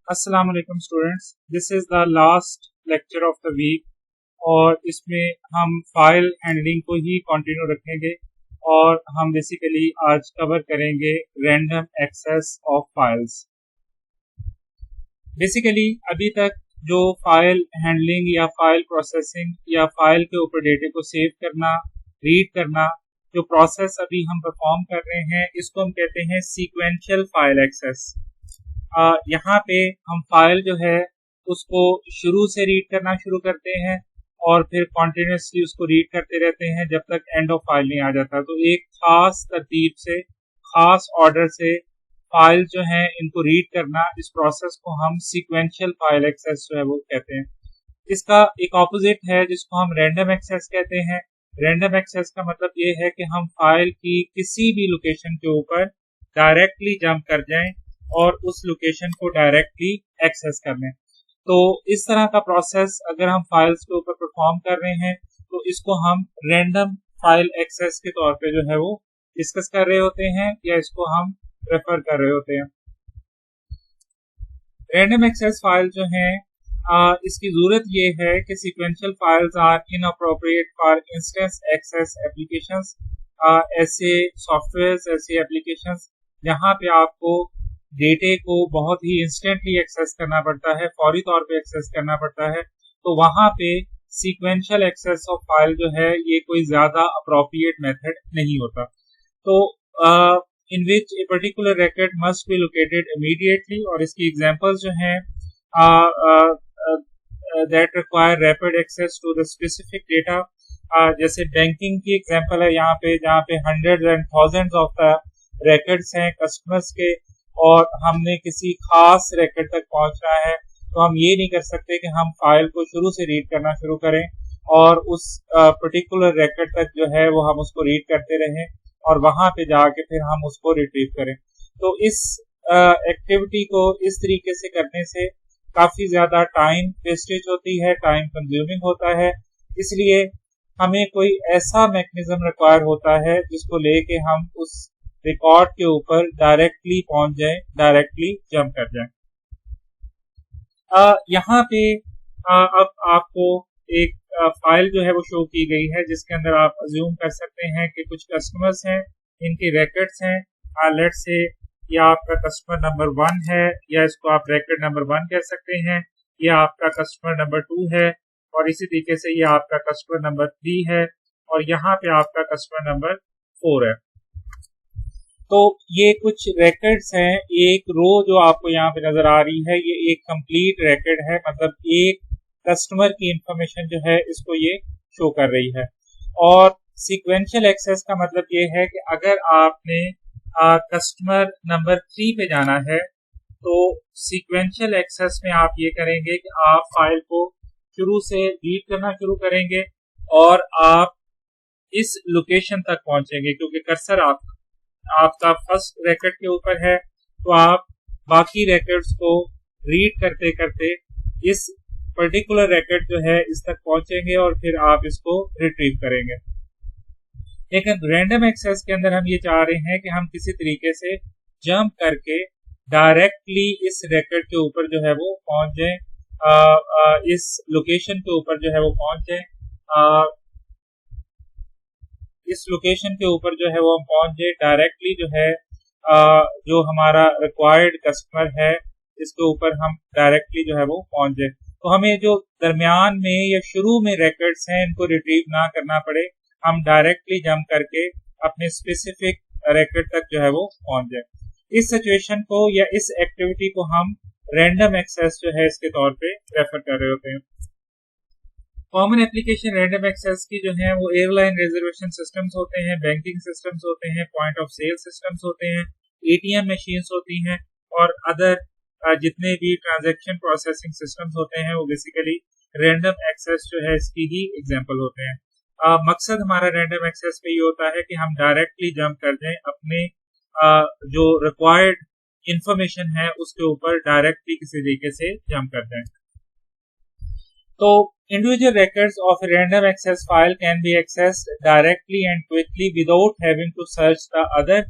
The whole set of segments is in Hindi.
अस्सलाम वालेकुम students, this is the last lecture of the week और इसमें हम फाइल हैंडलिंग को ही कंटिन्यू रखेंगे और हम बेसिकली आज कवर करेंगे random access of files. Basically अभी तक जो फाइल हैंडलिंग या फाइल प्रोसेसिंग या फाइल के ऊपर डेटे को सेव करना, रीड करना, जो प्रोसेस अभी हम परफॉर्म कर रहे हैं इसको हम कहते हैं सीक्वेंशियल फाइल एक्सेस। यहाँ पे हम फाइल जो है उसको शुरू से रीड करना शुरू करते हैं और फिर कॉन्टिन्यूसली उसको रीड करते रहते हैं जब तक एंड ऑफ फाइल नहीं आ जाता। तो एक खास तरतीब से, खास ऑर्डर से फाइल जो है इनको रीड करना, इस प्रोसेस को हम सीक्वेंशियल फाइल एक्सेस जो है वो कहते हैं। इसका एक ऑपोजिट है जिसको हम रैंडम एक्सेस कहते हैं। रैंडम एक्सेस का मतलब ये है कि हम फाइल की किसी भी लोकेशन के ऊपर डायरेक्टली जंप कर जाएं और उस लोकेशन को डायरेक्टली एक्सेस कर लें। तो इस तरह का प्रोसेस अगर हम फाइल्स के ऊपर परफॉर्म कर रहे हैं तो इसको हम रैंडम फाइल एक्सेस के तौर पे जो है वो डिस्कस कर रहे होते हैं या इसको हम रेफर कर रहे होते हैं। रैंडम एक्सेस फाइल जो है इसकी जरूरत ये है कि sequential files are inappropriate for instance access applications. ऐसे सॉफ्टवेयर्स, ऐसे एप्लीकेशंस जहां पे आपको डेटे को बहुत ही इंस्टेंटली एक्सेस करना पड़ता है, फौरी तौर पे एक्सेस करना पड़ता है, तो वहां पे सीक्वेंशियल एक्सेस ऑफ फाइल जो है ये कोई ज्यादा अप्रोप्रिएट मेथड नहीं होता। तो in which a particular record must be located immediately, और इसकी एग्जांपल्स जो हैं that require rapid access to the specific data. जैसे बैंकिंग की एग्जांपल है यहाँ पे, जहाँ पे hundreds and thousands of the records हैं कस्टमर्स के और हमने किसी खास रिकॉर्ड तक पहुंचना है, तो हम ये नहीं कर सकते कि हम फाइल को शुरू से रीड करना शुरू करें और उस पर्टिकुलर रिकॉर्ड तक जो है वो हम उसको रीड करते रहें और वहां पे जाके फिर हम उसको रिट्रीव करें। तो इस एक्टिविटी को इस तरीके से करने से काफी ज्यादा टाइम वेस्टेज होती है, टाइम कंज्यूमिंग होता है। इसलिए हमें कोई ऐसा मैकेनिज्म रिक्वायर होता है जिसको लेके हम उस रिकॉर्ड के ऊपर डायरेक्टली पहुंच जाए, डायरेक्टली जंप कर जाए। यहाँ पे अब आपको एक फाइल जो है वो शो की गई है जिसके अंदर आप अज्यूम कर सकते हैं कि कुछ कस्टमर्स हैं, इनके रिकॉर्ड्स हैं। लेट्स से ये आपका कस्टमर नंबर 1 है, या इसको आप रिकॉर्ड नंबर 1 कह सकते हैं, ये आपका कस्टमर नंबर 2 है, और इसी तरीके से ये आपका कस्टमर नंबर 3 है, और यहाँ पे आपका कस्टमर नंबर 4 है। तो ये कुछ रिकॉर्ड्स हैं। एक रो जो आपको यहाँ पे नजर आ रही है ये एक कंप्लीट रिकॉर्ड है, मतलब एक कस्टमर की इंफॉर्मेशन जो है इसको ये शो कर रही है। और सीक्वेंशियल एक्सेस का मतलब ये है कि अगर आपने कस्टमर नंबर 3 पे जाना है तो सीक्वेंशियल एक्सेस में आप ये करेंगे कि आप फाइल को शुरू से रीड करना शुरू करेंगे और आप इस लोकेशन तक पहुंचेंगे, क्योंकि कर्सर आपका फर्स्ट रिकॉर्ड के ऊपर है, तो आप बाकी रिकॉर्ड्स को रीड करते करते इस पर्टिकुलर रिकॉर्ड जो है इस तक पहुंचेंगे और फिर आप इसको रिट्रीव करेंगे। लेकिन रैंडम एक्सेस के अंदर हम ये चाह रहे हैं कि हम किसी तरीके से जंप करके डायरेक्टली इस रिकॉर्ड के ऊपर जो है वो पहुंच जाए, इस लोकेशन के ऊपर जो है वो पहुंच जाए, इस लोकेशन के ऊपर जो है वो हम पहुंच जाए डायरेक्टली, जो है जो हमारा रिक्वायर्ड कस्टमर है इसके ऊपर हम डायरेक्टली जो है वो पहुंच जाए। तो हमें जो दरमियान में या शुरू में रिकॉर्ड्स हैं इनको रिट्रीव ना करना पड़े, हम डायरेक्टली जंप करके अपने स्पेसिफिक रिकॉर्ड तक जो है वो पहुंच जाए। इस सिचुएशन को या इस एक्टिविटी को हम रैंडम एक्सेस जो है इसके तौर पे रेफर कर रहे होते हैं। कॉमन एप्लीकेशन रैंडम एक्सेस की जो है वो एयरलाइन रिजर्वेशन सिस्टम्स होते हैं, बैंकिंग सिस्टम्स होते हैं, पॉइंट ऑफ सेल सिस्टम्स होते हैं, एटीएम मशीन्स होती हैं, और अदर जितने भी ट्रांजैक्शन प्रोसेसिंग सिस्टम्स होते हैं वो बेसिकली रैंडम एक्सेस जो है इसकी ही एग्जांपल होते हैं। मकसद हमारा रैंडम एक्सेस पे ये होता है कि हम डायरेक्टली जंप कर जाएं, अपने जो रिक्वायर्ड इंफॉर्मेशन है उसके ऊपर डायरेक्टली किसी तरीके से जंप कर जाएं। तो individual records of a random access file can be accessed directly and quickly without having to search the other।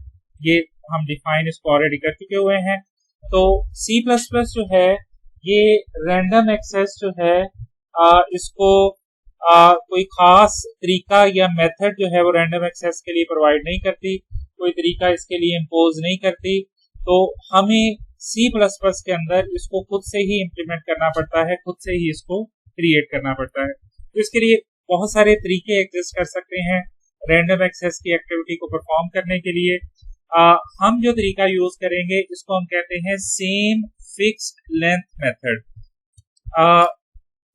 ये हम डिफाइन इसको ऑलरेडी कर चुके हुए हैं। तो C++ जो है ये रैंडम एक्सेस जो है इसको कोई खास तरीका या मेथड जो है वो रैंडम एक्सेस के लिए प्रोवाइड नहीं करती, कोई तरीका इसके लिए इम्पोज नहीं करती। तो हमें C++ के अंदर इसको खुद से ही इम्प्लीमेंट करना पड़ता है, खुद से ही इसको क्रिएट करना पड़ता है। तो इसके लिए बहुत सारे तरीके एग्जिस्ट कर सकते हैं रैंडम एक्सेस की एक्टिविटी को परफॉर्म करने के लिए। हम जो तरीका यूज करेंगे इसको हम कहते हैं same fixed length method.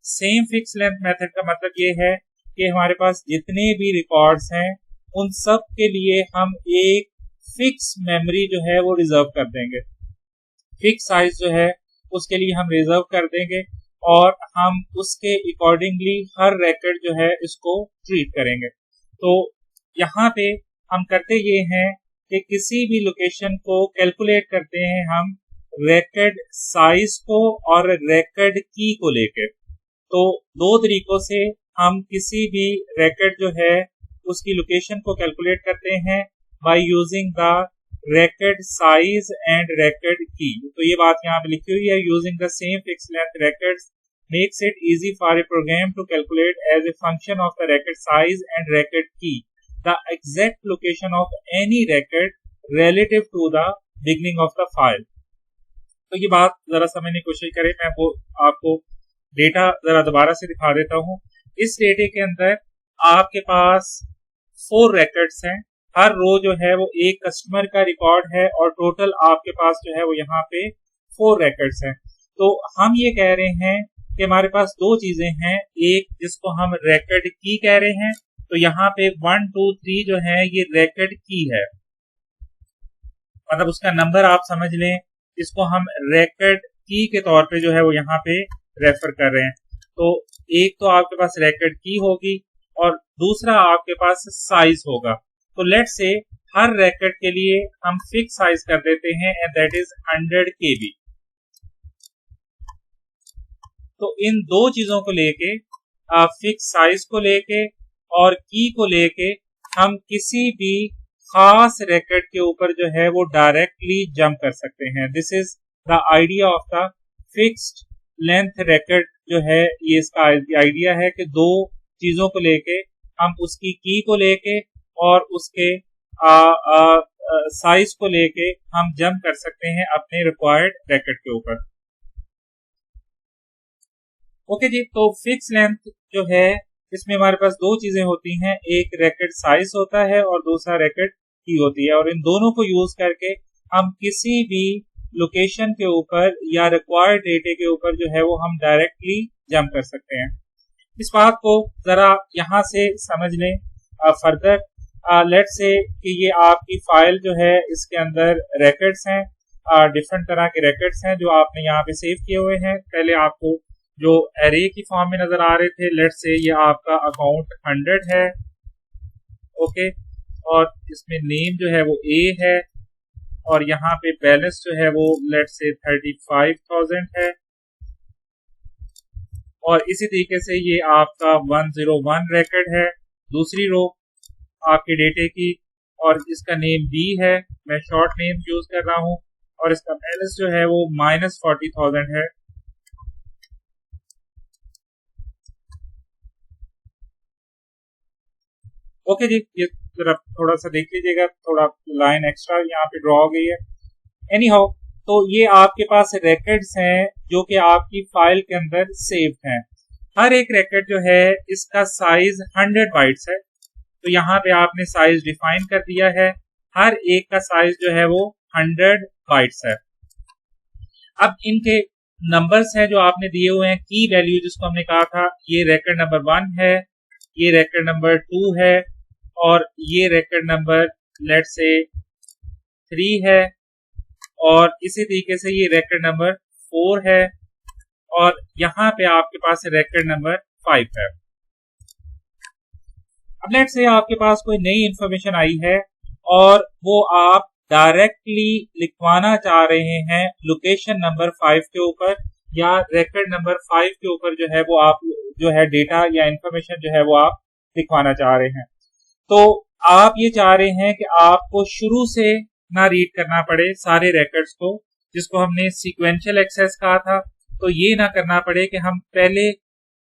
Same fix length method का मतलब ये है कि हमारे पास जितने भी रिकॉर्ड्स हैं उन सब के लिए हम एक फिक्स मेमोरी जो है वो रिजर्व कर देंगे, फिक्स साइज जो है उसके लिए हम रिजर्व कर देंगे और हम उसके अकॉर्डिंगली हर रिकॉर्ड जो है इसको ट्रीट करेंगे। तो यहाँ पे हम करते ये हैं कि किसी भी लोकेशन को कैलकुलेट करते हैं हम रिकॉर्ड साइज को और रिकॉर्ड की को लेकर। तो दो तरीकों से हम किसी भी रिकॉर्ड जो है उसकी लोकेशन को कैलकुलेट करते हैं by using the record size and record key। तो ये बात यहाँ पे लिखी हुई है, using the same fixed length records makes it easy for a program to calculate as a function of the record size and record key the exact location of any record relative to the beginning of the file। तो ये बात जरा समझने की कोशिश करें, मैं वो आपको डेटा जरा दोबारा से दिखा देता हूँ। इस डेटे के अंदर आपके पास 4 records हैं, हर रो जो है वो एक कस्टमर का रिकॉर्ड है और टोटल आपके पास जो है वो यहाँ पे 4 रिकॉर्ड्स हैं। तो हम ये कह रहे हैं कि हमारे पास दो चीजें हैं, एक जिसको हम रिकॉर्ड की कह रहे हैं, तो यहाँ पे 1 2 3 जो है ये रिकॉर्ड की है, मतलब उसका नंबर आप समझ लें, इसको हम रिकॉर्ड की के तौर पे जो है वो यहाँ पे रेफर कर रहे हैं। तो एक तो आपके पास रिकॉर्ड की होगी और दूसरा आपके पास साइज होगा। तो लेट्स से हर रिकॉर्ड के लिए हम फिक्स साइज कर देते हैं एंड दैट इज 100 KB। तो इन दो चीजों को लेके, फिक्स साइज को लेके और की को लेके, हम किसी भी खास रिकॉर्ड के ऊपर जो है वो डायरेक्टली जंप कर सकते हैं। This is the idea of the fixed length record जो है, ये इसका आइडिया है कि दो चीजों को लेके हम उसकी की को लेके और उसके साइज को लेके हम जंप कर सकते हैं अपने रिक्वायर्ड रिकॉर्ड के ऊपर। ओके जी, तो फिक्स लेंथ जो है इसमें हमारे पास दो चीजें होती हैं, एक रिकॉर्ड साइज होता है और दूसरा रिकॉर्ड की होती है, और इन दोनों को यूज करके हम किसी भी लोकेशन के ऊपर या रिक्वायर्ड डेटे के ऊपर जो है वो हम डायरेक्टली जंप कर सकते हैं। इस बात को जरा यहाँ से समझ लें फर्दर। लेट्स से कि ये आपकी फाइल जो है इसके अंदर रिकॉर्ड्स हैं, डिफरेंट तरह के रिकॉर्ड्स हैं जो आपने यहाँ पे सेव किए हुए हैं। पहले आपको जो एरे की फॉर्म में नजर आ रहे थे, लेट्स से ये आपका अकाउंट 100 है, ओके, और इसमें नेम जो है वो A है और यहाँ पे बैलेंस जो है वो लेट्स से 35,000 है, और इसी तरीके से ये आपका 101 रिकॉर्ड है, दूसरी रो आपके डेटे की, और इसका नेम B है, मैं शॉर्ट नेम यूज कर रहा हूं, और इसका बैलेंस जो है वो -40,000 है। ओके जी, ये जरा थोड़ा सा देख लीजिएगा, थोड़ा लाइन एक्स्ट्रा यहाँ पे ड्रॉ हो गई है। एनी हाउ, तो ये आपके पास रिकॉर्ड्स हैं जो कि आपकी फाइल के अंदर सेव्ड हैं। हर एक रिकॉर्ड जो है इसका साइज 100 बाइट्स है, तो यहाँ पे आपने साइज डिफाइन कर दिया है, हर एक का साइज जो है वो 100 बाइट्स है। अब इनके नंबर्स हैं जो आपने दिए हुए हैं, की वैल्यू जिसको हमने कहा था, ये रिकॉर्ड नंबर 1 है, ये रिकॉर्ड नंबर 2 है, और ये रिकॉर्ड नंबर लेट्स से 3 है, और इसी तरीके से ये रिकॉर्ड नंबर 4 है, और यहाँ पे आपके पास रिकॉर्ड नंबर 5 है। अब लेट्स से आपके पास कोई नई इंफॉर्मेशन आई है और वो आप डायरेक्टली लिखवाना चाह रहे हैं लोकेशन नंबर 5 के ऊपर, या रिकॉर्ड नंबर 5 के ऊपर जो है वो आप जो है डेटा या इंफॉर्मेशन जो है वो आप लिखवाना चाह रहे हैं। तो आप ये चाह रहे हैं कि आपको शुरू से ना रीड करना पड़े सारे रिकॉर्ड्स को, जिसको हमने सीक्वेंशियल एक्सेस कहा था। तो ये ना करना पड़े कि हम पहले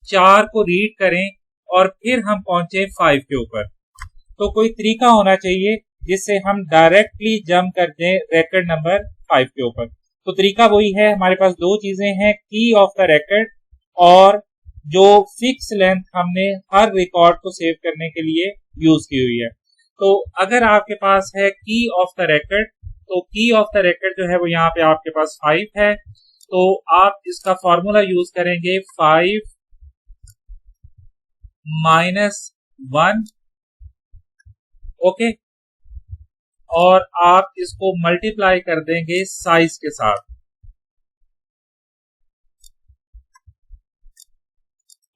4 को रीड करें और फिर हम पहुंचे 5 के ऊपर। तो कोई तरीका होना चाहिए जिससे हम डायरेक्टली जंप कर दें रिकॉर्ड नंबर 5 के ऊपर। तो तरीका वही है, हमारे पास दो चीजें हैं, की ऑफ द रिकॉर्ड और जो फिक्स लेंथ हमने हर रिकॉर्ड को सेव करने के लिए यूज की हुई है। तो अगर आपके पास है की ऑफ द रिकॉर्ड, तो की ऑफ द रिकॉर्ड जो है वो यहाँ पे आपके पास 5 है, तो आप इसका फॉर्मूला यूज करेंगे 5 - 1, ओके, और आप इसको मल्टीप्लाई कर देंगे साइज के साथ,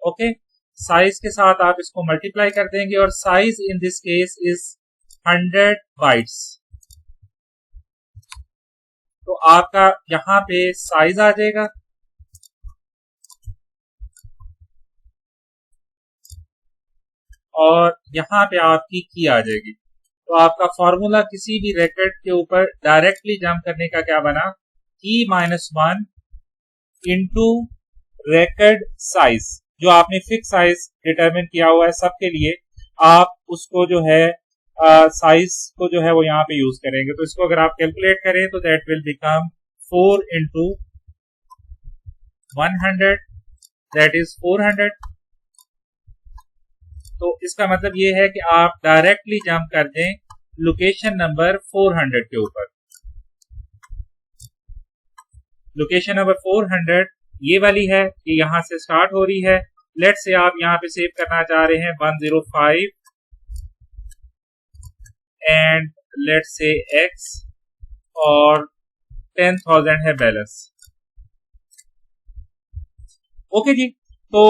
ओके, साइज के साथ आप इसको मल्टीप्लाई कर देंगे और size in this case is 100 bytes. तो आपका यहां पे साइज आ जाएगा और यहां पे आपकी की आ जाएगी। तो आपका फॉर्मूला किसी भी रिकॉर्ड के ऊपर डायरेक्टली जंप करने का क्या बना, की -1 इंटू रिकॉर्ड साइज, जो आपने फिक्स साइज डिटरमिन किया हुआ है सबके लिए, आप उसको जो है साइज को जो है वो यहाँ पे यूज करेंगे। तो इसको अगर आप कैलकुलेट करें तो that will become 4 into 100, that is 400। तो इसका मतलब ये है कि आप डायरेक्टली जंप कर दें लोकेशन नंबर 400 के ऊपर। लोकेशन नंबर 400 ये वाली है, ये यहां से स्टार्ट हो रही है। लेट से आप यहां पे सेव करना चाह रहे हैं 105 एंड लेट से x और 10,000 है बैलेंस, ओके जी। तो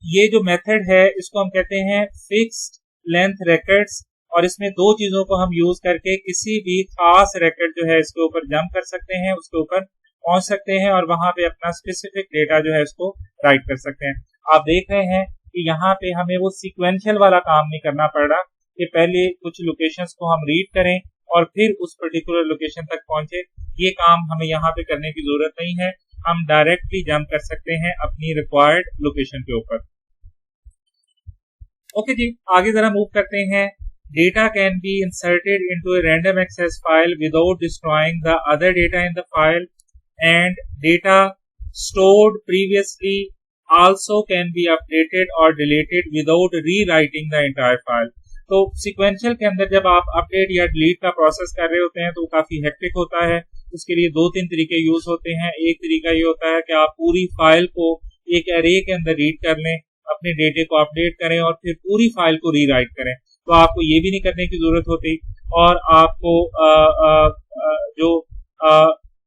ये जो मेथड है इसको हम कहते हैं फिक्स्ड लेंथ रिकॉर्ड्स, और इसमें दो चीजों को हम यूज करके किसी भी खास रिकॉर्ड जो है इसके ऊपर जंप कर सकते हैं, उसके ऊपर पहुंच सकते हैं और वहां पे अपना स्पेसिफिक डेटा जो है इसको राइट कर सकते हैं। आप देख रहे हैं कि यहाँ पे हमें वो सीक्वेंशियल वाला काम नहीं करना पड़ रहा कि पहले कुछ लोकेशंस को हम रीड करें और फिर उस पर्टिकुलर लोकेशन तक पहुंचे। ये काम हमें यहाँ पे करने की जरूरत नहीं है, हम डायरेक्टली जंप कर सकते हैं अपनी रिक्वायर्ड लोकेशन के ऊपर। ओके जी, आगे जरा मूव करते हैं। Data can be inserted into a random access file without destroying the other data in the file, and data stored previously also can be updated or deleted without rewriting the entire file। तो सीक्वेंशियल के अंदर जब आप अपडेट या डिलीट का प्रोसेस कर रहे होते हैं तो काफी हेक्टिक होता है। उसके लिए दो तीन तरीके यूज होते हैं। एक तरीका ये होता है कि आप पूरी फाइल को एक एरे के अंदर रीड कर लें, अपने डेटे को अपडेट करें और फिर पूरी फाइल को रीराइट करें। तो आपको ये भी नहीं करने की जरूरत होती और आपको जो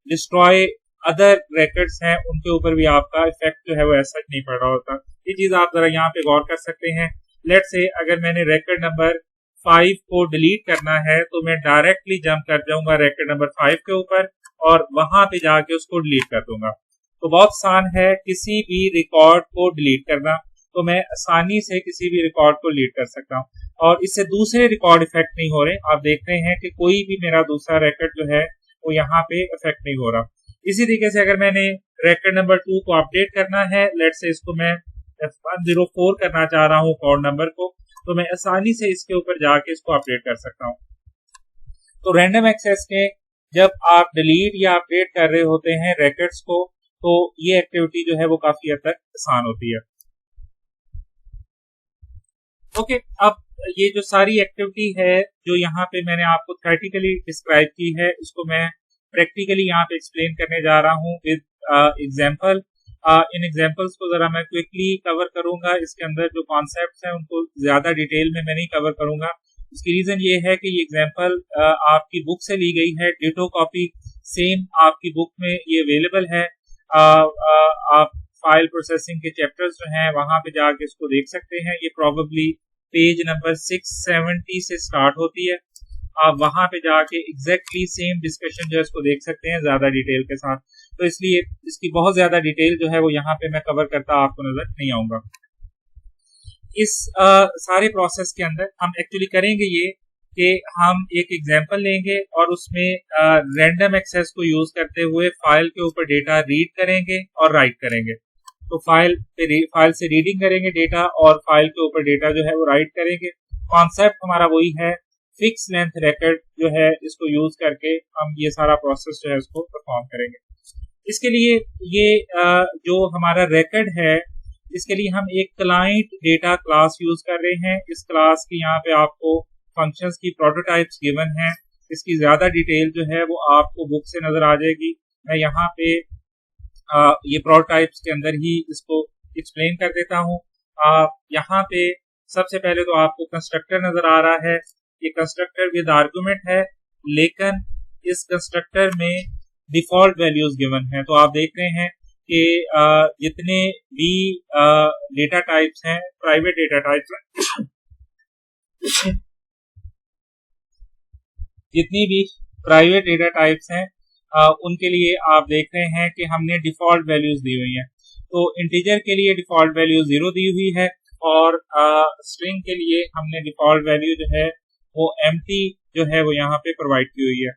डिस्ट्रॉय अदर रिकॉर्ड्स हैं उनके ऊपर भी आपका इफेक्ट जो है वो ऐसा नहीं पड़ रहा होता। ये चीज आप जरा यहाँ पे गौर कर सकते हैं। लेट से अगर मैंने रिकॉर्ड नंबर 5 को डिलीट करना है तो मैं डायरेक्टली जंप कर जाऊंगा रिकॉर्ड नंबर 5 के ऊपर और वहां पे जाके उसको डिलीट कर दूंगा। तो बहुत आसान है किसी भी रिकॉर्ड को डिलीट करना, तो मैं आसानी से किसी भी रिकॉर्ड को डिलीट कर सकता हूँ और इससे दूसरे रिकॉर्ड इफेक्ट नहीं हो रहे। आप देखते हैं कि कोई भी मेरा दूसरा रिकॉर्ड जो है वो यहाँ पे इफेक्ट नहीं हो रहा। इसी तरीके से अगर मैंने रिकॉर्ड नंबर 2 को अपडेट करना है, लेट से इसको मैं 104 करना चाह रहा हूँ कोड नंबर को, तो मैं आसानी से इसके ऊपर जाके इसको अपडेट कर सकता हूँ। तो रैंडम एक्सेस में जब आप डिलीट या अपडेट कर रहे होते हैं रिकॉर्ड्स को, तो ये एक्टिविटी जो है वो काफी हद तक आसान होती है। ओके, अब ये जो सारी एक्टिविटी है जो यहाँ पे मैंने आपको थ्योरेटिकली डिस्क्राइब की है, इसको मैं प्रैक्टिकली यहाँ पे एक्सप्लेन करने जा रहा हूँ विद एग्जांपल। इन एग्जांपल्स को जरा मैं क्विकली कवर करूंगा। इसके अंदर जो कॉन्सेप्ट्स हैं उनको ज्यादा डिटेल में मैं नहीं कवर करूंगा। इसकी रीजन ये है कि ये एग्जांपल आपकी बुक से ली गई है। डिटो कॉपी सेम आपकी बुक में ये अवेलेबल है। आप फाइल प्रोसेसिंग के चैप्टर्स जो हैं वहां पे जाके इसको देख सकते हैं। ये प्रोबेबली पेज नंबर 670 से स्टार्ट होती है। आप वहां पे जाके एग्जैक्टली सेम डिस्कशन जो है इसको देख सकते हैं ज्यादा डिटेल के साथ। तो इसलिए इसकी बहुत ज्यादा डिटेल जो है वो यहाँ पे मैं कवर करता आपको नजर नहीं आऊंगा। इस सारे प्रोसेस के अंदर हम एक्चुअली करेंगे ये कि हम एक एग्जांपल लेंगे और उसमें रैंडम एक्सेस को यूज करते हुए फाइल के ऊपर डेटा रीड करेंगे और राइट करेंगे। तो फाइल से रीडिंग करेंगे डेटा और फाइल के ऊपर डेटा जो है वो राइट करेंगे। कॉन्सेप्ट हमारा वही है, फिक्स लेंथ रिकॉर्ड जो है इसको यूज करके हम ये सारा प्रोसेस जो है इसको परफॉर्म करेंगे। इसके लिए ये जो हमारा रिकॉर्ड है, इसके लिए हम एक क्लाइंट डेटा क्लास यूज कर रहे हैं। इस क्लास की यहाँ पे आपको फंक्शंस की प्रोटोटाइप्स गिवन है। इसकी ज्यादा डिटेल जो है वो आपको बुक से नजर आ जाएगी। मैं यहाँ पे ये प्रोटोटाइप्स के अंदर ही इसको एक्सप्लेन कर देता हूँ। यहाँ पे सबसे पहले तो आपको कंस्ट्रक्टर नजर आ रहा है। ये कंस्ट्रक्टर विद आर्गुमेंट है, लेकिन इस कंस्ट्रक्टर में डिफॉल्ट वैल्यूज गिवन है। तो आप देख रहे हैं कि जितने भी डेटा टाइप्स हैं, प्राइवेट डेटा टाइप्स जितनी भी प्राइवेट डेटा टाइप्स हैं उनके लिए आप देख रहे हैं कि हमने डिफॉल्ट वैल्यूज दी हुई हैं। तो इंटीजर के लिए डिफॉल्ट वैल्यू 0 दी हुई है और स्ट्रिंग के लिए हमने डिफॉल्ट वैल्यू जो है वो एम्प्टी जो है वो यहाँ पे प्रोवाइड की हुई है।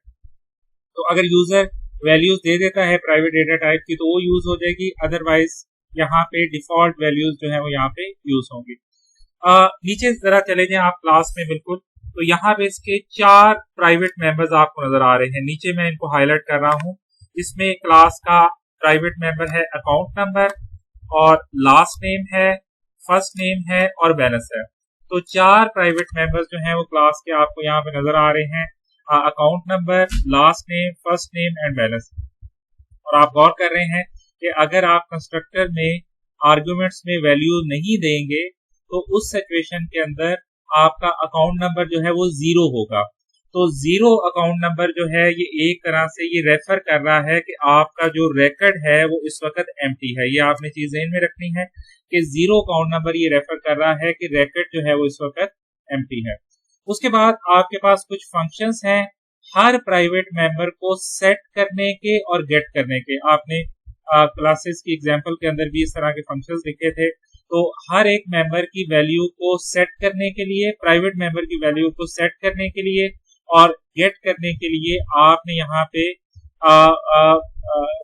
तो अगर यूजर वैल्यूज दे देता है प्राइवेट डेटा टाइप की तो वो यूज हो जाएगी, अदरवाइज यहाँ पे डिफॉल्ट वैल्यूज जो है वो यहाँ पे यूज होंगी। नीचे जरा चले जाएं आप क्लास में बिल्कुल, तो यहाँ पे इसके 4 प्राइवेट मेंबर्स आपको नजर आ रहे हैं। नीचे मैं इनको हाईलाइट कर रहा हूँ। इसमें क्लास का प्राइवेट मेंबर है अकाउंट नंबर, और लास्ट नेम है, फर्स्ट नेम है और बैलेंस है। तो 4 प्राइवेट मेंबर्स जो हैं वो क्लास के आपको यहाँ पे नजर आ रहे हैं, account number, last name, first name and balance. और आप गौर कर रहे हैं कि अगर आप कंस्ट्रक्टर में आर्गुमेंट्स में वैल्यू नहीं देंगे तो उस सिचुएशन के अंदर आपका अकाउंट नंबर जो है वो 0 होगा। तो 0 अकाउंट नंबर जो है ये एक तरह से ये रेफर कर रहा है कि आपका जो रिकॉर्ड है वो इस वक्त एम्प्टी है। ये आपने चीज ध्यान में रखनी है कि 0 अकाउंट नंबर ये रेफर कर रहा है कि रिकॉर्ड जो है वो इस वक्त एम्प्टी है। उसके बाद आपके पास कुछ फंक्शंस हैं हर प्राइवेट मेंबर को सेट करने के और गेट करने के। आपने क्लासेस की एग्जांपल के अंदर भी इस तरह के फंक्शंस लिखे थे। तो हर एक मेंबर की वैल्यू को सेट करने के लिए, प्राइवेट मेंबर की वैल्यू को सेट करने के लिए और गेट करने के लिए आपने यहाँ पे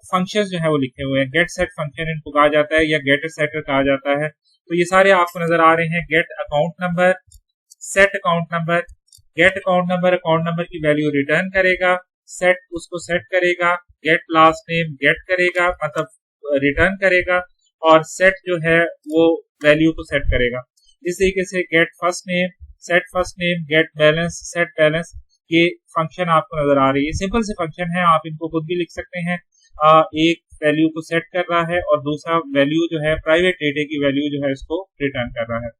फंक्शंस जो है वो लिखे हुए हैं। गेट सेट फंक्शन इनको कहा जाता है या गेटर सेटर कहा जाता है। तो ये सारे आपको नजर आ रहे हैं। Gate account number, set account number. Gate account number की वैल्यू रिटर्न करेगा, सेट उसको सेट करेगा, गेट लास्ट नेम गेट करेगा मतलब रिटर्न करेगा, और सेट जो है वो वैल्यू को सेट करेगा। इस तरीके से get first name, set first name, get balance, set balance, ये फंक्शन आपको नजर आ रही है। सिंपल से फंक्शन है, आप इनको खुद भी लिख सकते हैं। एक वैल्यू को सेट कर रहा है और दूसरा वैल्यू जो है प्राइवेट डेटा की वैल्यू जो है इसको रिटर्न कर रहा है।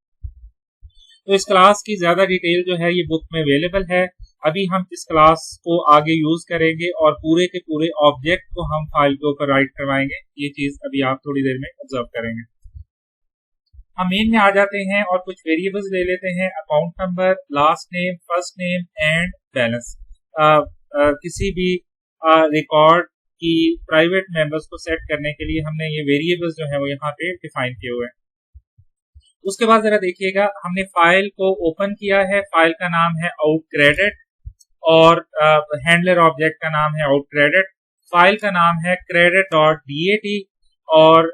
तो इस क्लास की ज्यादा डिटेल जो है ये बुक में अवेलेबल है। अभी हम इस क्लास को आगे यूज करेंगे और पूरे के पूरे ऑब्जेक्ट को हम फाइल के ऊपर राइट करवाएंगे। ये चीज अभी आप थोड़ी देर में ऑब्जर्व करेंगे। हम मेन में आ जाते हैं और कुछ वेरिएबल्स ले लेते हैं, account number, last name, first name and balance. किसी भी रिकॉर्ड की प्राइवेट मेंबर्स को सेट करने के लिए हमने ये वेरिएबल्स जो है वो यहाँ पे डिफाइन किए हुए हैं। उसके बाद जरा देखिएगा, हमने फाइल को ओपन किया है। फाइल का नाम है आउट क्रेडिट और हैंडलर ऑब्जेक्ट का नाम है आउट क्रेडिट। फाइल का नाम है credit.dat और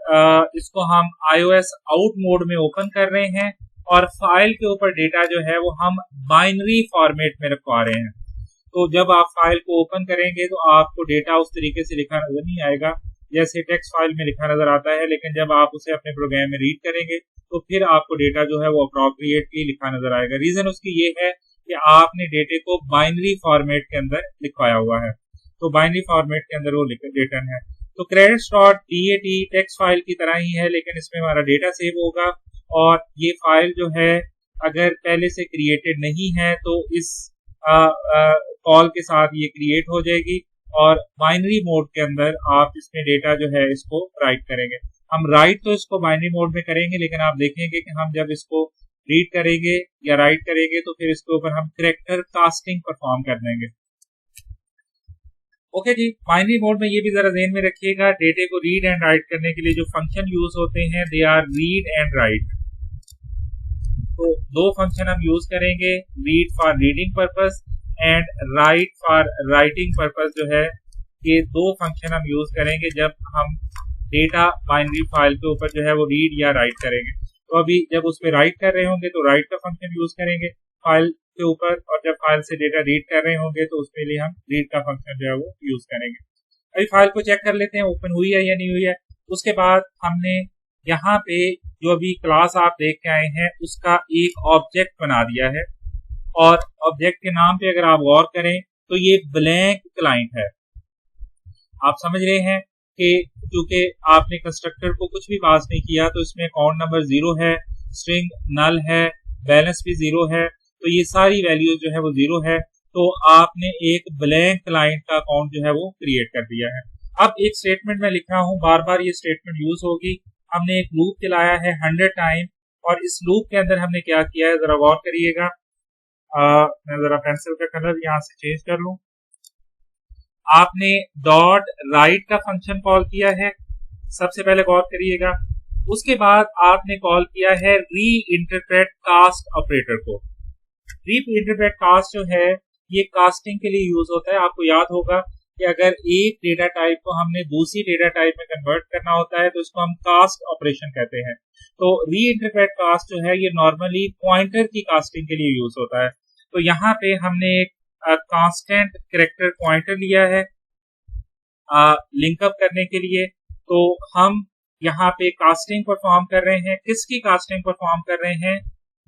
इसको हम iOS आउट मोड में ओपन कर रहे हैं और फाइल के ऊपर डेटा जो है वो हम बाइनरी फॉर्मेट में रखवा रहे हैं। तो जब आप फाइल को ओपन करेंगे तो आपको डेटा उस तरीके से लिखा नजर नहीं आएगा जैसे टेक्स्ट फाइल में लिखा नजर आता है, लेकिन जब आप उसे अपने प्रोग्राम में रीड करेंगे तो फिर आपको डेटा जो है वो अप्रोप्रिएटली लिखा नजर आएगा। रीजन उसकी ये है कि आपने डेटे को बाइनरी फॉर्मेट के अंदर लिखवाया हुआ है, तो बाइनरी फॉर्मेट के अंदर वो रिटर्न है। तो credits.dat टेक्स्ट फाइल की तरह ही है, लेकिन इसमें हमारा डेटा सेव होगा और ये फाइल जो है अगर पहले से क्रिएटेड नहीं है तो इस कॉल के साथ ये क्रिएट हो जाएगी और बाइनरी मोड के अंदर आप इसमें डेटा जो है इसको राइट करेंगे। हम राइट तो इसको बाइनरी मोड में करेंगे, लेकिन आप देखेंगे कि हम जब इसको रीड करेंगे या राइट करेंगे तो फिर इसके ऊपर हम कैरेक्टर कास्टिंग परफॉर्म कर देंगे। ओके जी, बाइनरी मोड में ये भी जरा ध्यान में रखिएगा, डेटे को रीड एंड राइट करने के लिए जो फंक्शन यूज होते हैं they are read and write. तो दो फंक्शन हम यूज करेंगे, read for reading purpose and write for writing purpose जो है, ये दो फंक्शन हम यूज करेंगे जब हम डेटा बाइनरी फाइल के ऊपर जो है वो रीड या राइट करेंगे। तो अभी जब उस पर राइट कर रहे होंगे तो राइट का फंक्शन यूज करेंगे फाइल के ऊपर, और जब फाइल से डेटा रीड कर रहे होंगे तो उसके लिए हम रीड का फंक्शन जो है वो यूज करेंगे। अभी फाइल को चेक कर लेते हैं ओपन हुई है या नहीं हुई है। उसके बाद हमने यहाँ पे जो अभी क्लास आप देख के आए हैं उसका एक ऑब्जेक्ट बना दिया है, और ऑब्जेक्ट के नाम पे अगर आप गौर करें तो ये ब्लैंक क्लाइंट है। आप समझ रहे हैं कि क्योंकि आपने कंस्ट्रक्टर को कुछ भी पास नहीं किया तो इसमें अकाउंट नंबर 0 है, स्ट्रिंग नल है, बैलेंस भी 0 है, तो ये सारी वैल्यूज जो है वो 0 है। तो आपने एक ब्लैंक क्लाइंट का अकाउंट जो है वो क्रिएट कर दिया है। अब एक स्टेटमेंट में लिख रहा हूं, बार बार ये स्टेटमेंट यूज होगी। हमने एक लूप चलाया है 100 टाइम, और इस लूप के अंदर हमने क्या किया है जरा गौर करिएगा। मैं जरा पेंसिल का कलर यहां से चेंज कर लूं। आपने डॉट राइट का फंक्शन कॉल किया है, सबसे पहले गौर करिएगा। उसके बाद आपने कॉल किया है री इंटरप्रेट कास्ट ऑपरेटर को। री इंटरप्रेट कास्ट जो है ये कास्टिंग के लिए यूज होता है। आपको याद होगा कि अगर एक डेटा टाइप को हमने दूसरी डेटा टाइप में कन्वर्ट करना होता है तो इसको हम कास्ट ऑपरेशन कहते हैं। तो री इंटरप्रेट कास्ट जो है ये नॉर्मली पॉइंटर की कास्टिंग के लिए यूज होता है। तो यहाँ पे हमने एक कांस्टेंट कैरेक्टर पॉइंटर लिया है लिंकअप करने के लिए। तो हम यहाँ पे कास्टिंग परफॉर्म कर रहे हैं। किसकी कास्टिंग परफॉर्म कर रहे हैं?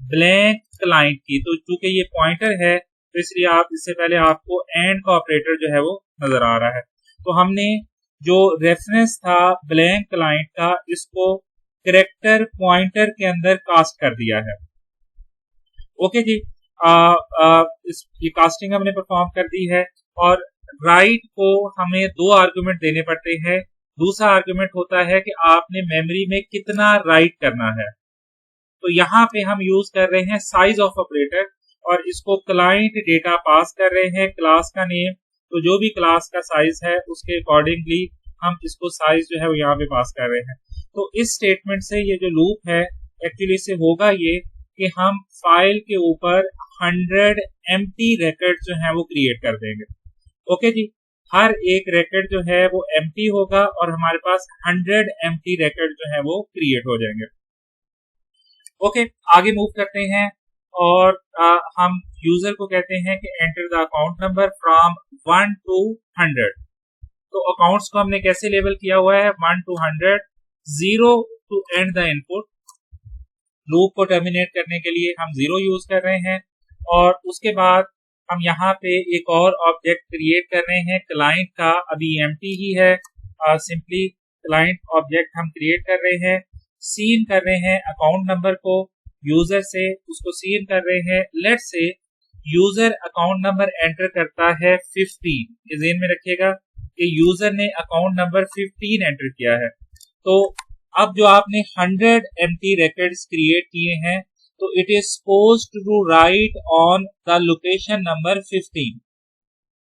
ब्लैंक क्लाइंट की। तो चूंकि ये पॉइंटर है तो इसलिए आप इससे पहले आपको एंड का ऑपरेटर जो है वो नजर आ रहा है। तो हमने जो रेफरेंस था ब्लैंक क्लाइंट का इसको कैरेक्टर पॉइंटर के अंदर कास्ट कर दिया है। ओके जी, ये कास्टिंग हमने परफॉर्म कर दी है। और राइट को हमें दो आर्गुमेंट देने पड़ते हैं। दूसरा आर्गुमेंट होता है कि आपने मेमोरी में कितना राइट करना है। तो यहाँ पे हम यूज कर रहे हैं साइज ऑफ ऑपरेटर, और इसको क्लाइंट डेटा पास कर रहे हैं क्लास का नेम। तो जो भी क्लास का साइज है उसके अकॉर्डिंगली हम इसको साइज जो है वो यहाँ पे पास कर रहे हैं। तो इस स्टेटमेंट से ये जो लूप है एक्चुअली से होगा ये कि हम फाइल के ऊपर 100 एम्प्टी रिकॉर्ड जो है वो क्रिएट कर देंगे। ओके जी, हर एक रिकॉर्ड जो है वो एम्प्टी होगा और हमारे पास 100 एम्प्टी रिकॉर्ड जो है वो क्रिएट हो जाएंगे। ओके, आगे मूव करते हैं और हम यूजर को कहते हैं कि enter the account number from 1 to 100। तो अकाउंट्स को हमने कैसे लेबल किया हुआ है? 1 to 100, 0 to end the input. Loop को टर्मिनेट करने के लिए हम 0 यूज कर रहे हैं। और उसके बाद हम यहाँ पे एक और ऑब्जेक्ट क्रिएट कर रहे हैं क्लाइंट का, अभी एम्प्टी ही है। सिंपली क्लाइंट ऑब्जेक्ट हम क्रिएट कर रहे हैं। सीन कर रहे हैं अकाउंट नंबर को यूजर से, उसको सीन कर रहे हैं। Let's say user account number enter करता है 15। ये ज़हन में रखिएगा कि यूजर ने अकाउंट नंबर 15 एंटर किया है। तो अब जो आपने 100 एम्प्टी रिकॉर्ड्स क्रिएट किए हैं तो it is supposed to write on the location number 15।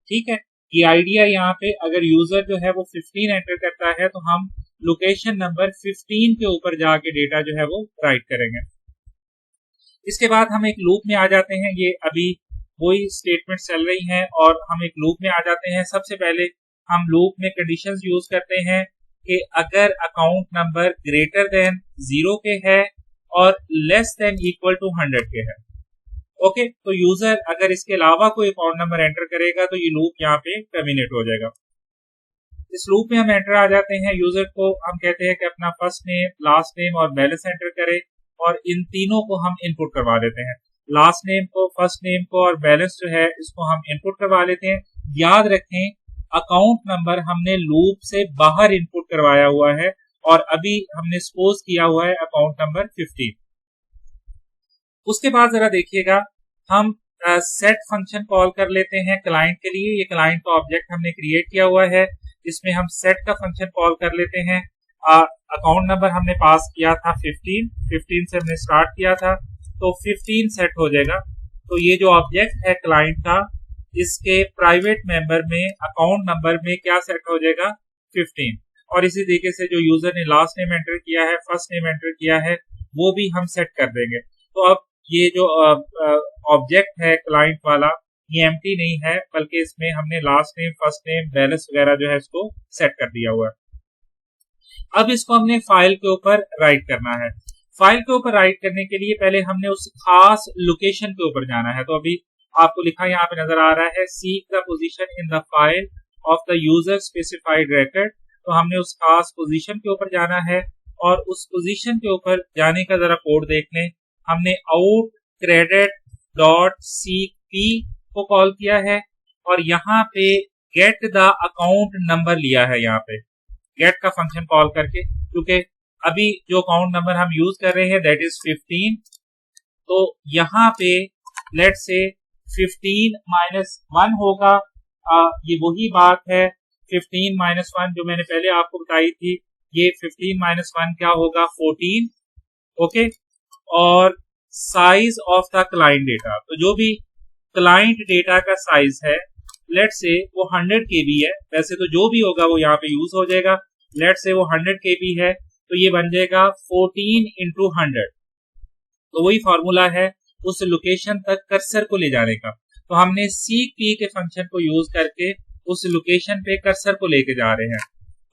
ठीक है, ये आइडिया यहाँ पे अगर यूजर जो है वो 15 एंटर करता है तो हम लोकेशन नंबर 15 के ऊपर जाके डेटा जो है वो राइट करेंगे। इसके बाद हम एक लूप में आ जाते हैं। ये अभी वही स्टेटमेंट चल रही हैं और हम एक लूप में आ जाते हैं। सबसे पहले हम लूप में कंडीशंस यूज करते हैं कि अगर अकाउंट नंबर ग्रेटर देन 0 के है और लेस देन इक्वल टू 100 के है। ओके, तो यूजर अगर इसके अलावा कोई अकाउंट नंबर एंटर करेगा तो ये लूप यहाँ पे टर्मिनेट हो जाएगा। इस लूप में हम एंटर आ जाते हैं। यूजर को हम कहते हैं कि अपना फर्स्ट नेम, लास्ट नेम और बैलेंस एंटर करे, और इन तीनों को हम इनपुट करवा देते हैं। लास्ट नेम को, फर्स्ट नेम को और बैलेंस जो है इसको हम इनपुट करवा लेते हैं। याद रखें अकाउंट नंबर हमने लूप से बाहर इनपुट करवाया हुआ है और अभी हमने सपोज किया हुआ है अकाउंट नंबर 15। उसके बाद जरा देखिएगा, हम सेट फंक्शन कॉल कर लेते हैं क्लाइंट के लिए। ये क्लाइंट का ऑब्जेक्ट हमने क्रिएट किया हुआ है, इसमें हम सेट का फंक्शन कॉल कर लेते हैं। अकाउंट नंबर हमने पास किया था 15 से हमने स्टार्ट किया था, तो 15 सेट हो जाएगा। तो ये जो ऑब्जेक्ट है क्लाइंट का, इसके प्राइवेट मेंबर में अकाउंट नंबर में क्या सेट हो जाएगा? 15। और इसी तरीके से जो यूजर ने लास्ट नेम एंटर किया है, फर्स्ट नेम एंटर किया है, वो भी हम सेट कर देंगे। तो अब ये जो ऑब्जेक्ट है क्लाइंट वाला, ये एम्प्टी नहीं है, बल्कि इसमें हमने last name, first name, balance वगैरह जो है इसको सेट कर दिया हुआ है। अब इसको हमने फाइल के ऊपर राइट करना है। फाइल के ऊपर राइट करने के लिए पहले हमने उस खास लोकेशन के ऊपर जाना है। तो अभी आपको लिखा यहाँ पे नजर आ रहा है, seek the position in the file of the user specified record. तो हमने उस खास पोजीशन के ऊपर जाना है और उस पोजीशन के ऊपर जाने का जरा कोड देख लें। हमने out credit dot seek P को कॉल किया है और यहाँ पे गेट द अकाउंट नंबर लिया है, यहाँ पे गेट का फंक्शन कॉल करके, क्योंकि अभी जो अकाउंट नंबर हम यूज कर रहे हैं दैट इज 15। तो यहाँ पे लेट से 15-1 होगा। ये वही बात है, 15-1 जो मैंने पहले आपको बताई थी, ये 15-1 क्या होगा, 14। ओके, और size of the client data, तो जो भी क्लाइंट डेटा का साइज है लेट से वो 100 KB है। वैसे तो जो भी होगा वो यहाँ पे यूज हो जाएगा। लेट से वो 100 KB है, तो ये बन जाएगा 14 × 100। तो वही फॉर्मूला है उस लोकेशन तक कर्सर को ले जाने का। तो हमने सीक पी के फंक्शन को यूज करके उस लोकेशन पे कर्सर को लेके जा रहे हैं।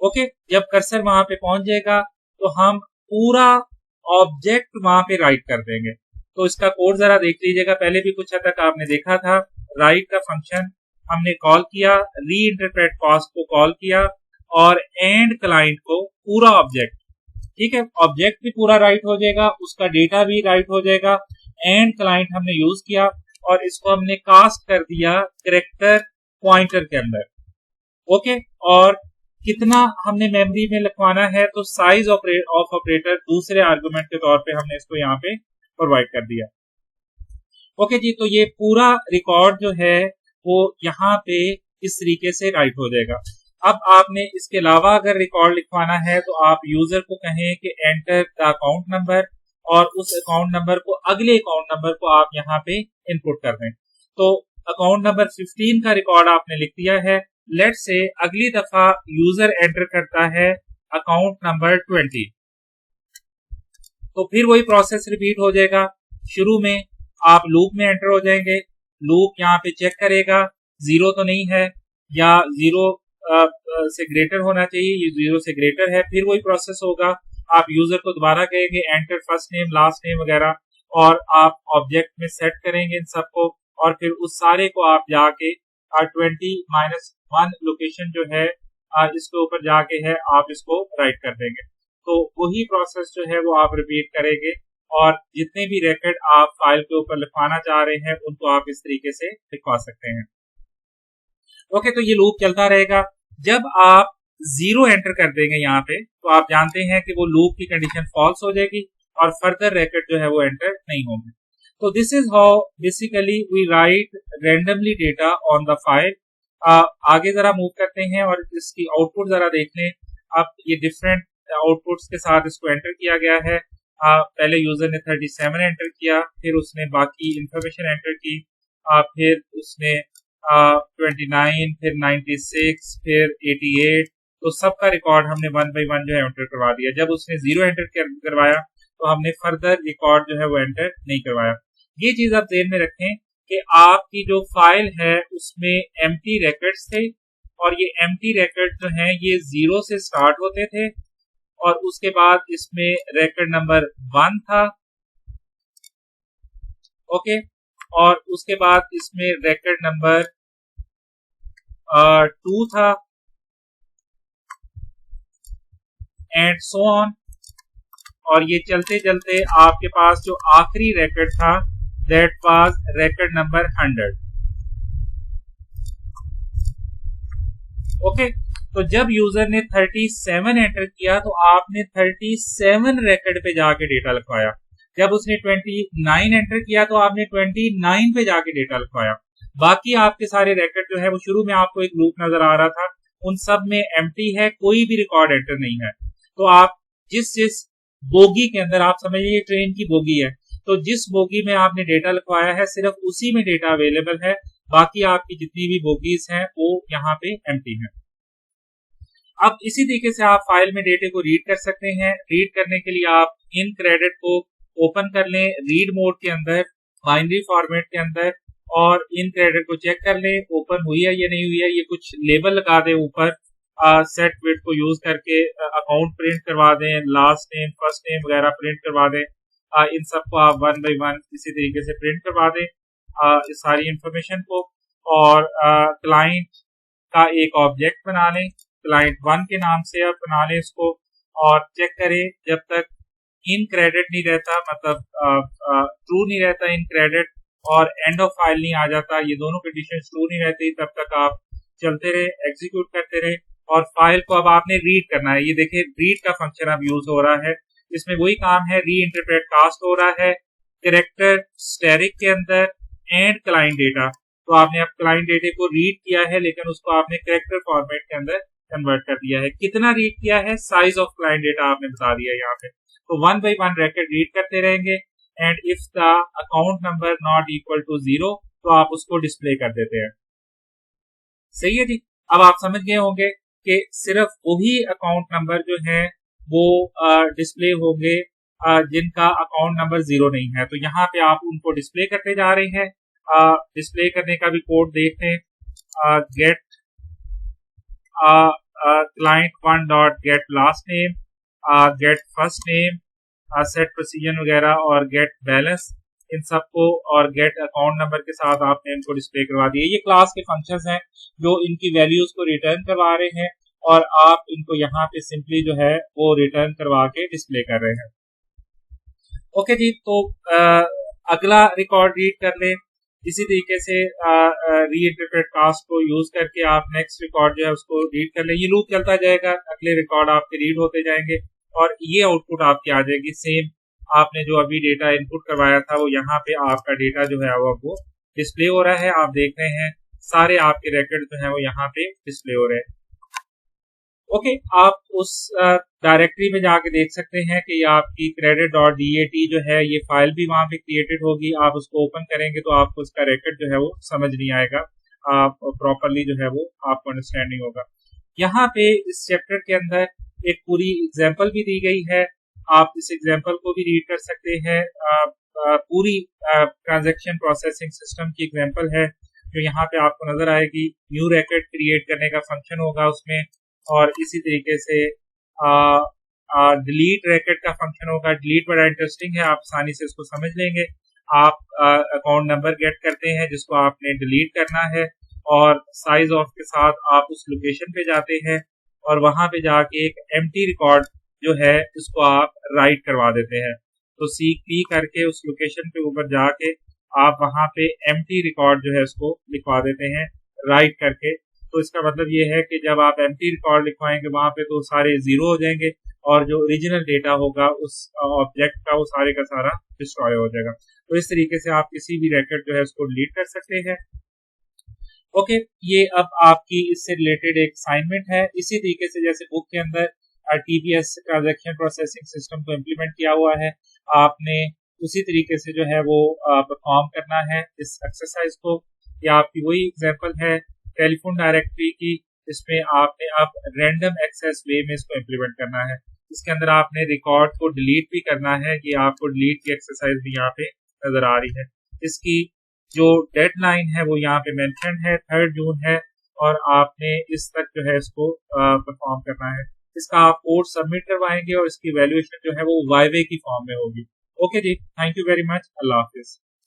ओके, जब कर्सर वहां पे पहुंच जाएगा तो हम पूरा ऑब्जेक्ट वहां पे राइट कर देंगे। तो इसका कोड जरा देख लीजिएगा। पहले भी कुछ हद तक आपने देखा था, राइट का फंक्शन हमने कॉल किया, री इंटरप्रेट कॉस्ट को कॉल किया और एंड क्लाइंट को पूरा ऑब्जेक्ट, ठीक है, ऑब्जेक्ट भी पूरा राइट हो जाएगा, उसका डेटा भी राइट हो जाएगा। एंड क्लाइंट हमने यूज किया और इसको हमने कास्ट कर दिया कैरेक्टर पॉइंटर के अंदर। ओके, और कितना हमने मेमोरी में लिखवाना है, तो साइज ऑफ ऑपरेटर दूसरे आर्गुमेंट के तौर पे हमने इसको यहाँ पे प्रोवाइड कर दिया। ओके जी, तो ये पूरा रिकॉर्ड जो है वो यहाँ पे इस तरीके से राइट हो जाएगा। अब आपने इसके अलावा अगर रिकॉर्ड लिखवाना है तो आप यूजर को कहें कि एंटर द अकाउंट नंबर और उस अकाउंट नंबर को, अगले अकाउंट नंबर को आप यहाँ पे इनपुट कर दें। तो अकाउंट नंबर 15 का रिकॉर्ड आपने लिख दिया है। लेट से अगली दफा यूजर एंटर करता है अकाउंट नंबर 20, तो फिर वही प्रोसेस रिपीट हो जाएगा। शुरू में आप लूप में एंटर हो जाएंगे, लूप यहाँ पे चेक करेगा 0 तो नहीं है या 0 से ग्रेटर होना चाहिए, ये 0 से ग्रेटर है। फिर वही प्रोसेस होगा, आप यूजर को दोबारा कहेंगे enter first name, last name वगैरह, और आप ऑब्जेक्ट में सेट करेंगे इन सबको, और फिर उस सारे को आप जाके 20-1 लोकेशन जो है इसके ऊपर जाके है आप इसको राइट कर देंगे। तो वही प्रोसेस जो है वो आप रिपीट करेंगे और जितने भी रिकॉर्ड आप फाइल के ऊपर लिखवाना चाह रहे हैं उनको आप इस तरीके से लिखवा सकते हैं। ओके, तो ये लूप चलता रहेगा। जब आप 0 एंटर कर देंगे यहाँ पे, तो आप जानते हैं कि वो लूप की कंडीशन फॉल्स हो जाएगी और फर्दर रिकॉर्ड जो है वो एंटर नहीं होंगे। तो this is how basically we write randomly data on the file. आगे जरा मूव करते हैं और इसकी आउटपुट जरा देख लें। अब ये डिफरेंट आउटपुट्स के साथ इसको एंटर किया गया है। पहले यूजर ने 37 एंटर किया, फिर उसने बाकी इंफॉर्मेशन एंटर की, फिर उसने 29, फिर 96, फिर 88। तो सबका रिकॉर्ड हमने 1 by 1 जो है एंटर करवा दिया। जब उसने 0 एंटर करवाया तो हमने फर्दर रिकॉर्ड जो है वो एंटर नहीं करवाया। ये चीज आप ध्यान में रखें कि आपकी जो फाइल है उसमें एम्प्टी रिकॉर्ड्स थे और ये एम्प्टी रिकॉर्ड जो हैं ये 0 से स्टार्ट होते थे और उसके बाद इसमें रिकॉर्ड नंबर 1 था। ओके, और उसके बाद इसमें रिकॉर्ड नंबर 2 था एंड सो ऑन। और ये चलते चलते आपके पास जो आखिरी रिकॉर्ड था that was record number 100। Okay, तो जब यूजर ने 37 एंटर किया तो आपने 37 रिकॉर्ड पे जाके डेटा लिखवाया। जब उसने 29 एंटर किया तो आपने 29 पे जाके डेटा लिखवाया। बाकी आपके सारे रिकॉर्ड जो है वो शुरू में आपको एक लूप नजर आ रहा था, उन सब में एम्प्टी है, कोई भी रिकॉर्ड एंटर नहीं है। तो आप जिस बोगी के अंदर, आप समझिए ट्रेन की बोगी है, तो जिस बोगी में आपने डेटा लिखवाया है सिर्फ उसी में डेटा अवेलेबल है, बाकी आपकी जितनी भी बोगीज हैं वो यहाँ पे एम्प्टी है। अब इसी तरीके से आप फाइल में डेटे को रीड कर सकते हैं। रीड करने के लिए आप इन क्रेडिट को ओपन कर लें रीड मोड के अंदर, बाइनरी फॉर्मेट के अंदर, और इन क्रेडिट को चेक कर लें ओपन हुई है या नहीं हुई है। ये कुछ लेबल लगा दें ऊपर, सेट विड को यूज करके अकाउंट प्रिंट करवा दें, लास्ट नेम फर्स्ट नेम वगैरह प्रिंट करवा दें। इन सबको आप वन बाई वन इसी तरीके से प्रिंट करवा दें इस सारी इंफॉर्मेशन को। और क्लाइंट का एक ऑब्जेक्ट बना लें, क्लाइंट 1 के नाम से आप बना लें इसको, और चेक करें जब तक इन क्रेडिट नहीं रहता, मतलब ट्रू नहीं रहता इन क्रेडिट, और एंड ऑफ फाइल नहीं आ जाता, ये दोनों कंडीशन ट्रू नहीं रहती, तब तक आप चलते रहे, एग्जीक्यूट करते रहे। और फाइल को अब आपने रीड करना है। ये देखिए रीड का फंक्शन अब यूज हो रहा है, इसमें वही काम है, री इंटरप्रेट कास्ट हो रहा है कैरेक्टर स्टैटिक के अंदर एंड क्लाइंट डेटा। तो आपने अब क्लाइंट डेटा को रीड किया है, लेकिन उसको आपने कैरेक्टर फॉर्मेट के अंदर कन्वर्ट कर दिया है। कितना रीड किया है, साइज ऑफ क्लाइंट डेटा आपने बता दिया यहाँ पे। तो 1 बाई 1 रैकेट रीड करते रहेंगे, and if the account number not equal to 0 तो आप उसको डिस्प्ले कर देते हैं। सही है जी। अब आप समझ गए होंगे कि सिर्फ वही अकाउंट नंबर जो है वो डिस्प्ले होंगे जिनका अकाउंट नंबर 0 नहीं है। तो यहाँ पे आप उनको डिस्प्ले करते जा रहे हैं। डिस्प्ले करने का भी कोड देखते हैं, get client 1 dot get last name, get first name, set प्रोसीजन वगैरह, और गेट बैलेंस, इन सबको और गेट अकाउंट नंबर के साथ आपने इनको डिस्प्ले करवा दिए। ये क्लास के फंक्शंस हैं जो इनकी वैल्यूज को रिटर्न करवा रहे हैं, और आप इनको यहाँ पे सिंपली जो है वो रिटर्न करवा के डिस्प्ले कर रहे हैं। ओके जी, तो अगला रिकॉर्ड रीड कर ले। इसी तरीके से री इंटरप्रेट कास्ट को यूज करके आप नेक्स्ट रिकॉर्ड जो है उसको रीड कर ले। ये लूप चलता जाएगा, अगले रिकॉर्ड आपके रीड होते जाएंगे, और ये आउटपुट आपकी आ जाएगी। सेम आपने जो अभी डेटा इनपुट करवाया था वो यहाँ पे आपका डेटा जो है वो डिस्प्ले हो रहा है। आप देख रहे हैं सारे आपके रिकॉर्ड जो है वो यहाँ पे डिस्प्ले हो रहे हैं। ओके, आप उस डायरेक्टरी में जाके देख सकते हैं कि आपकी credit.dat जो है ये फाइल भी वहां पे क्रिएटेड होगी। आप उसको ओपन करेंगे तो आपको उसका रिकॉर्ड जो है वो समझ नहीं आएगा, आप प्रॉपरली जो है वो आपको अंडरस्टैंड नहीं होगा। यहाँ पे इस चैप्टर के अंदर एक पूरी एग्जाम्पल भी दी गई है, आप इस एग्जाम्पल को भी रीड कर सकते हैं। पूरी ट्रांजैक्शन प्रोसेसिंग सिस्टम की एग्जाम्पल है जो यहाँ पे आपको नजर आएगी। न्यू रिकॉर्ड क्रिएट करने का फंक्शन होगा उसमें, और इसी तरीके से डिलीट रिकॉर्ड का फंक्शन होगा। डिलीट बड़ा इंटरेस्टिंग है, आप आसानी से इसको समझ लेंगे। आप अकाउंट नंबर गेट करते हैं जिसको आपने डिलीट करना है, और साइज ऑफ के साथ आप उस लोकेशन पे जाते हैं, और वहां पे जाके एक एम्प्टी रिकॉर्ड जो है इसको आप राइट करवा देते हैं। तो CP करके उस लोकेशन पे ऊपर जाके आप वहां पे एम्प्टी रिकॉर्ड जो है इसको लिखवा देते हैं राइट करके। तो इसका मतलब ये है कि जब आप एम्प्टी रिकॉर्ड लिखवाएंगे वहां पे तो सारे 0 हो जाएंगे, और जो ओरिजिनल डेटा होगा उस ऑब्जेक्ट का वो सारे का सारा डिस्ट्रॉय हो जाएगा। तो इस तरीके से आप किसी भी रिकॉर्ड जो है उसको डिलीट कर सकते हैं। ओके, ये अब आपकी इससे रिलेटेड एक असाइनमेंट है। इसी तरीके से जैसे बुक के अंदर TPS ट्रांजैक्शन प्रोसेसिंग सिस्टम को इम्प्लीमेंट किया हुआ है, आपने उसी तरीके से जो है वो परफॉर्म करना है इस एक्सरसाइज को। या आपकी वही एग्जांपल है टेलीफोन डायरेक्टरी की, इसमें आपने अब रैंडम एक्सेस वे में इसको इम्प्लीमेंट करना है। इसके अंदर आपने रिकॉर्ड को डिलीट भी करना है, कि आपको डिलीट की एक्सरसाइज भी यहाँ पे नजर आ रही है। इसकी जो डेडलाइन है वो यहाँ पे मेंशन है 3 जून है, और आपने इस तक जो है इसको परफॉर्म करना है। इसका आप कोड सबमिट करवाएंगे और इसकी वैल्यूएशन जो है वो वाईवे की फॉर्म में होगी। ओके जी, थैंक यू वेरी मच, अल्लाह हाफिज।